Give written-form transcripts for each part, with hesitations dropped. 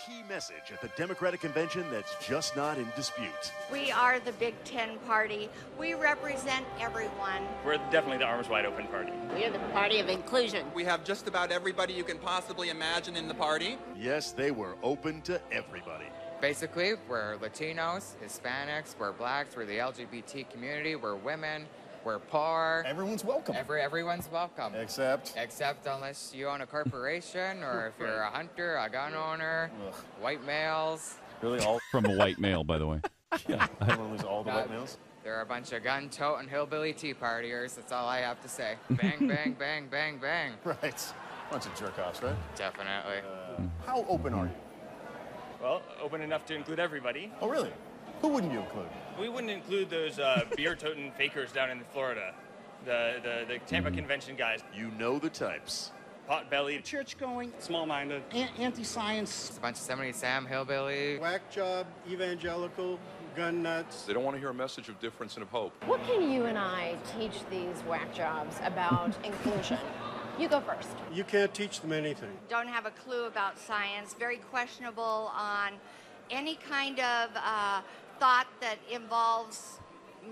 key message at the Democratic convention that's just not in dispute. We are the Big Ten party. We represent everyone. We're definitely the arms wide open party. We are the party of inclusion. We have just about everybody you can possibly imagine in the party. Yes, they were open to everybody. Basically, we're Latinos, Hispanics, we're blacks, we're the LGBT community, we're women, we're poor. Everyone's welcome. Everyone's welcome. Except unless you own a corporation or if you're a hunter, a gun owner, white males. really all From a white male, by the way. yeah. I don't want to lose all the white males. They're a bunch of gun-toting hillbilly tea partiers. That's all I have to say. Bang, bang, bang, bang, bang. Right. Bunch of jerk-offs, right? Definitely. How open are you? Well, open enough to include everybody. Oh, really? Who wouldn't you include? We wouldn't include those beer-toting fakers down in Florida. The Tampa convention guys. You know the types. Pot-bellied. Church-going, small-minded, anti-science, It's a bunch of 70 Sam hillbilly. whack job, evangelical, gun nuts. They don't want to hear a message of difference and of hope. What can you and I teach these whack jobs about inclusion? You go first. You can't teach them anything. Don't have a clue about science. Very questionable on any kind of thought that involves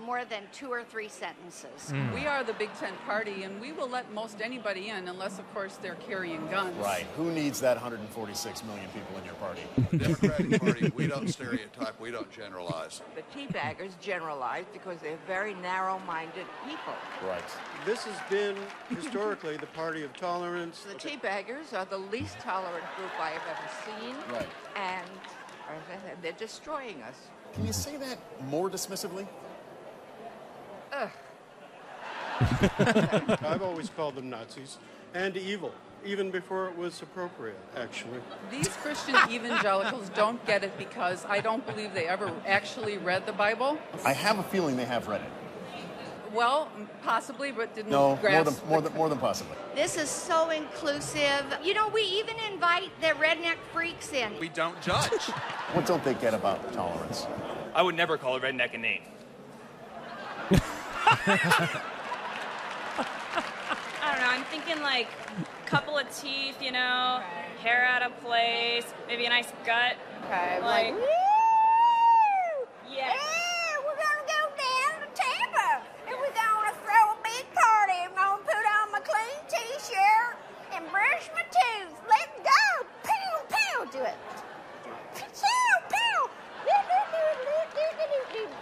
more than 2 or 3 sentences. We are the Big Ten party, and we will let most anybody in unless, of course, they're carrying guns. Right. Who needs that 146 million people in your party? The Democratic Party, we don't stereotype, we don't generalize. The teabaggers generalize because they're very narrow-minded people. Right. This has been historically the party of tolerance. The teabaggers are the least tolerant group I have ever seen. Right. And they're destroying us. Can you say that more dismissively? I've always called them Nazis and evil, even before it was appropriate, actually. These Christian evangelicals don't get it because I don't believe they ever actually read the Bible. I have a feeling they have read it. Well, possibly, but didn't No, grasp. more than possibly. This is so inclusive. You know, we even invite the redneck freaks in. We don't judge. What don't they get about tolerance? I would never call a redneck a name. I don't know, I'm thinking like couple of teeth, you know, hair out of place, maybe a nice gut. Okay, Like, woo! yeah. We're gonna go down to Tampa, and we're gonna throw a big party. I'm gonna put on my clean t-shirt and brush my teeth. Let's go! Pew, pew! Do it. Pew, pew!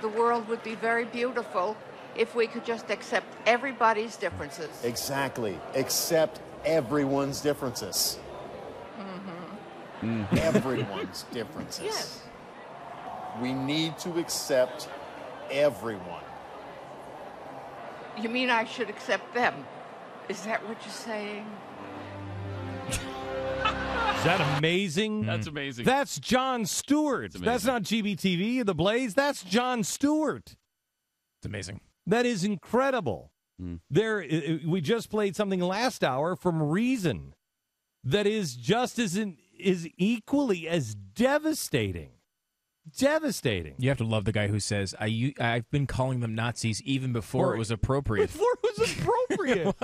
The world would be very beautiful if we could just accept everybody's differences. Exactly. Accept everyone's differences. Everyone's differences. Yes. We need to accept everyone. You mean I should accept them? Is that what you're saying? Is that amazing? That's amazing. That's Jon Stewart. That's not GBTV, The Blaze. That's Jon Stewart. It's amazing. That is incredible. We just played something last hour from Reason that is just as is equally as devastating. Devastating. You have to love the guy who says, I've been calling them Nazis even before it was appropriate. Before it was appropriate.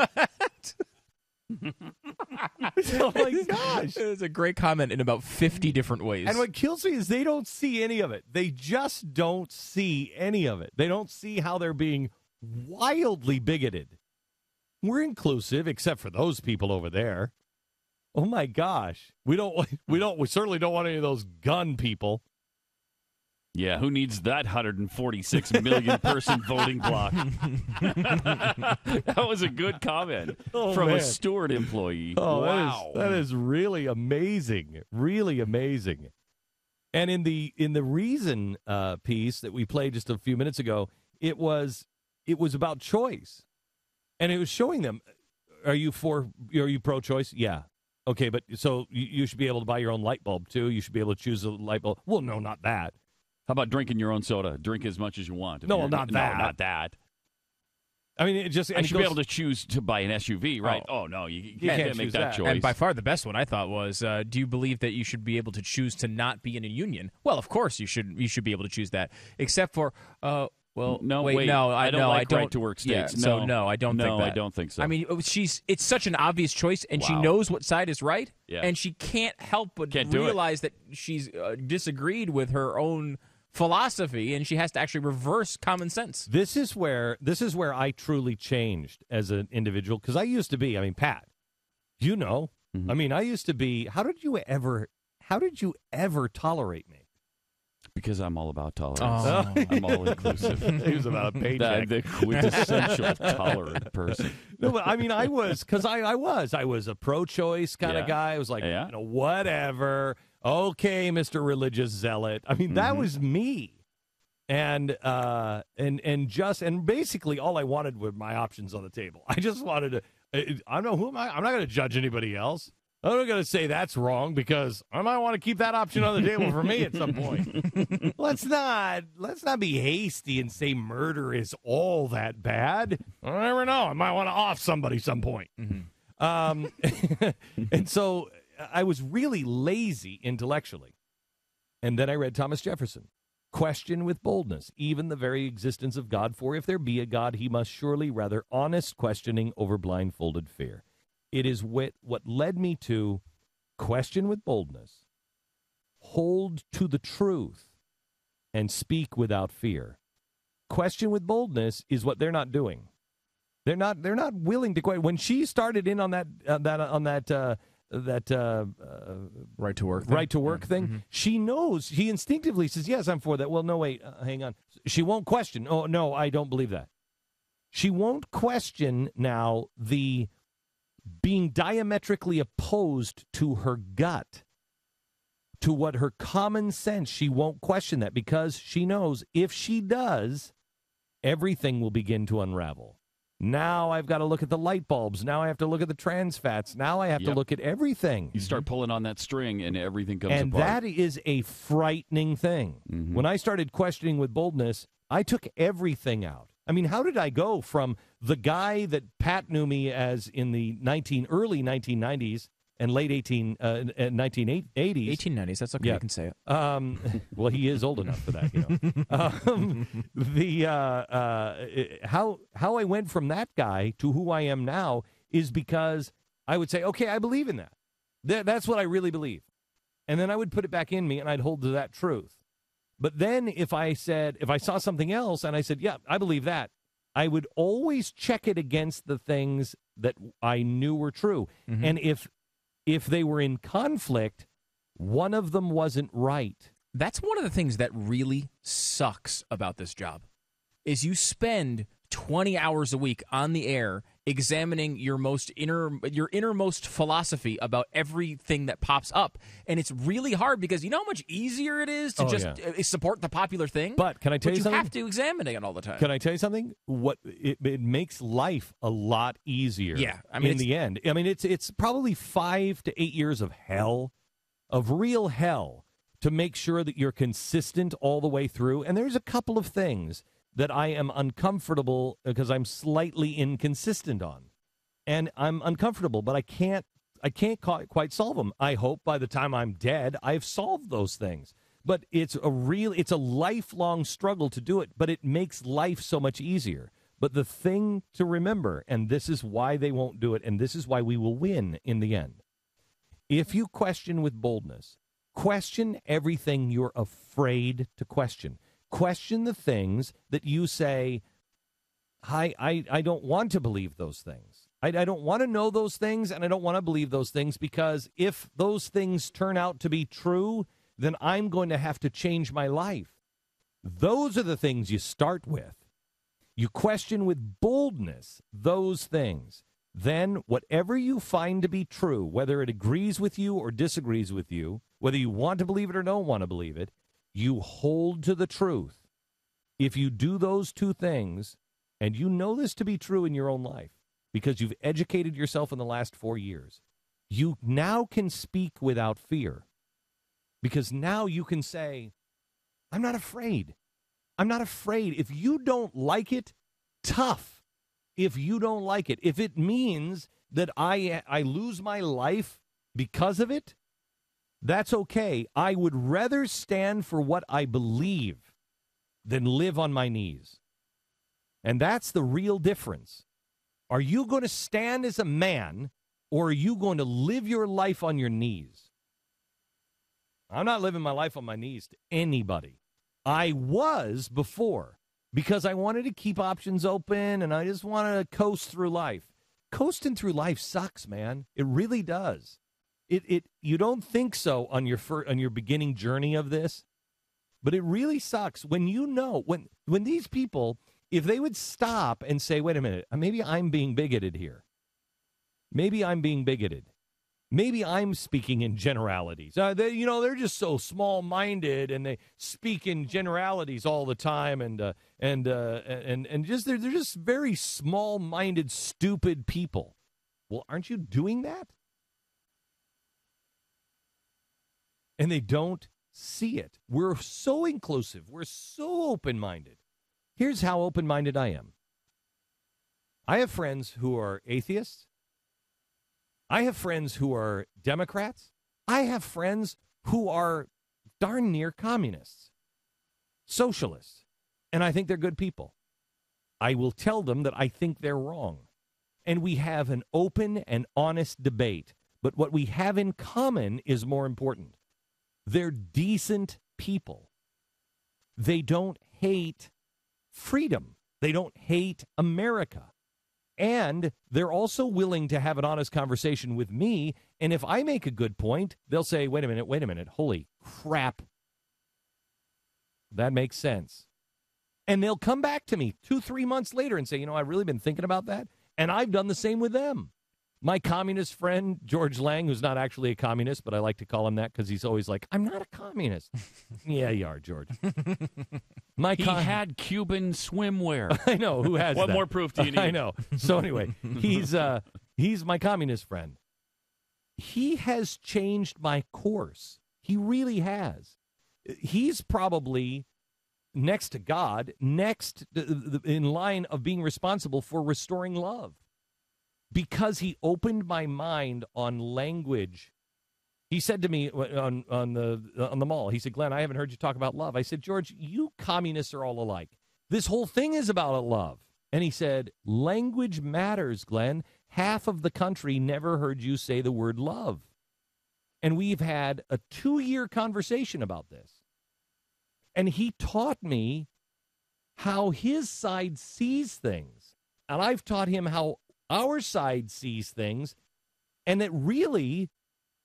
Oh, my gosh. It's a great comment in about 50 different ways. And what kills me is they don't see any of it. They just don't see any of it. They don't see how they're being wildly bigoted. We're inclusive, except for those people over there. Oh, my gosh. We certainly don't want any of those gun people. Yeah, who needs that 146 million person voting bloc? That was a good comment from a Stewart employee. Oh, wow. That is really amazing. Really amazing. And in the Reason piece that we played just a few minutes ago, it was about choice. And it was showing them, are you pro-choice? Yeah. Okay, but so you should be able to buy your own light bulb too. You should be able to choose a light bulb. Well, no, not that. How about drinking your own soda? Drink as much as you want. No, not that. No, not that. I mean, it just... I should be able to choose to buy an SUV, right? Oh no, you can't make that choice. And by far the best one I thought was, do you believe that you should be able to choose to not be in a union? Well, of course you should be able to choose that. Except for, Well, no, wait, wait, no, I don't no, like I don't, right-to-work states. Yeah, so no, I don't think that. I don't think so. I mean, it's such an obvious choice, and she Wow. knows what side is right, Yeah. and she can't help but Can't do it. realize that she's disagreed with her own philosophy, and she has to actually reverse common sense. This is where I truly changed as an individual, because I used to be, I mean, Pat, you know, I mean, I used to be, how did you ever tolerate me? Because I'm all about tolerance. Oh. I'm all inclusive. He was about a paycheck. The quintessential tolerant person. No, but I mean, I was a pro-choice kind of guy. I was like, Yeah. you know, whatever. Okay, Mr. Religious Zealot. I mean, that was me. And basically all I wanted were my options on the table. I just wanted to, I don't know, who am I? I'm not going to judge anybody else. I'm not going to say that's wrong because I might want to keep that option on the table for me at some point. Let's not be hasty and say murder is all that bad. I never know. I might want to off somebody some point. And so I was really lazy intellectually. And then I read Thomas Jefferson. Question with boldness, even the very existence of God. For if there be a God, he must surely rather honest questioning over blindfolded fear. It is what led me to question with boldness, hold to the truth, and speak without fear. Question with boldness is what they're not doing. They're not willing to question. When she started in on that right to work thing, she knows. She instinctively says, "Yes, I'm for that." Well, no, wait, hang on. She won't question. Oh, no, I don't believe that. She won't question now the being diametrically opposed to her gut, to what her common sense. She won't question that because she knows if she does, everything will begin to unravel. Now I've got to look at the light bulbs. Now I have to look at the trans fats. Now I have to look at everything. You start pulling on that string and everything comes and apart. that is a frightening thing. When I started questioning with boldness, I took everything out. I mean, how did I go from the guy that Pat knew me as in the early 1990s and late 1980s? 1890s, that's okay, you can say it. Well, he is old enough for that, you know. How I went from that guy to who I am now is because I would say, okay, I believe in that. That's what I really believe. And then I would put it back in me and I'd hold to that truth. But then if I saw something else and I said, yeah, I believe that, I would always check it against the things that I knew were true. And if they were in conflict, one of them wasn't right. That's one of the things that really sucks about this job is you spend 20 hours a week on the air examining your innermost philosophy about everything that pops up. And it's really hard because you know how much easier it is to support the popular thing? But can I tell you something? You have to examine it all the time. Can I tell you something? It makes life a lot easier. Yeah, I mean, in the end. I mean, it's probably 5 to 8 years of hell, of real hell, to make sure that you're consistent all the way through. And there's a couple of things that I am uncomfortable because I'm slightly inconsistent on. And I'm uncomfortable, but I can't quite solve them. I hope by the time I'm dead, I've solved those things. But it's a lifelong struggle to do it, but it makes life so much easier. But the thing to remember, and this is why they won't do it, and this is why we will win in the end. If you question with boldness, question everything you're afraid to question. Question the things that you say, I don't want to believe those things. I don't want to know those things, and I don't want to believe those things, because if those things turn out to be true, then I'm going to have to change my life. Those are the things you start with. You question with boldness those things. Then whatever you find to be true, whether it agrees with you or disagrees with you, whether you want to believe it or don't want to believe it, you hold to the truth. If you do those two things, and you know this to be true in your own life, because you've educated yourself in the last 4 years, you now can speak without fear. Because now you can say, I'm not afraid. I'm not afraid. If you don't like it, tough. If you don't like it, if it means that I lose my life because of it, that's okay. I would rather stand for what I believe than live on my knees. And that's the real difference. Are you going to stand as a man, or are you going to live your life on your knees? I'm not living my life on my knees to anybody. I was before, because I wanted to keep options open and I just wanted to coast through life. Coasting through life sucks, man. It really does. You don't think so on your beginning journey of this, but it really sucks when you know when these people, if they would stop and say, wait a minute, maybe I'm being bigoted here. Maybe I'm being bigoted. Maybe I'm speaking in generalities. They're just so small-minded, and they speak in generalities all the time, and just they're just very small-minded, stupid people. Well, aren't you doing that? And they don't see it. We're so inclusive. We're so open-minded. Here's how open-minded I am. I have friends who are atheists. I have friends who are Democrats. I have friends who are darn near communists, socialists, and I think they're good people. I will tell them that I think they're wrong. And we have an open and honest debate. But what we have in common is more important. They're decent people. They don't hate freedom. They don't hate America. And they're also willing to have an honest conversation with me. And if I make a good point, they'll say, wait a minute, holy crap. That makes sense. And they'll come back to me 2-3 months later and say, I've really been thinking about that. And I've done the same with them. My communist friend, George Lang, who's not actually a communist, but I like to call him that because he's always like, I'm not a communist. Yeah, you are, George. He had Cuban swimwear. I know. Who has What that? more proof do you need? I know. So anyway, he's my communist friend. He has changed my course. He really has. He's probably next to God, next in line of being responsible for restoring love. Because he opened my mind on language. He said to me on the mall, he said, Glenn, I haven't heard you talk about love. I said, George, you communists are all alike. This whole thing is about love. And he said, language matters, Glenn. Half of the country never heard you say the word love. And we've had a 2-year conversation about this. And he taught me how his side sees things. And I've taught him how our side sees things, and that really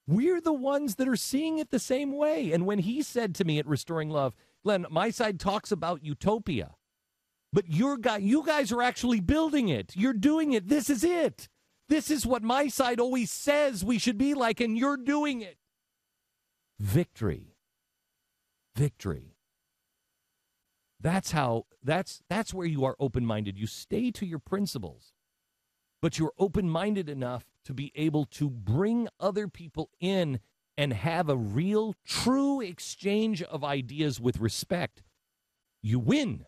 we're the ones that are seeing it the same way. And when he said to me at Restoring Love, Glenn, my side talks about utopia, but you guys are actually building it. You're doing it. This is it. This is what my side always says we should be like, and you're doing it. Victory. Victory. That's where you are open-minded. You stay to your principles. But you're open-minded enough to be able to bring other people in and have a real, true exchange of ideas with respect. You win.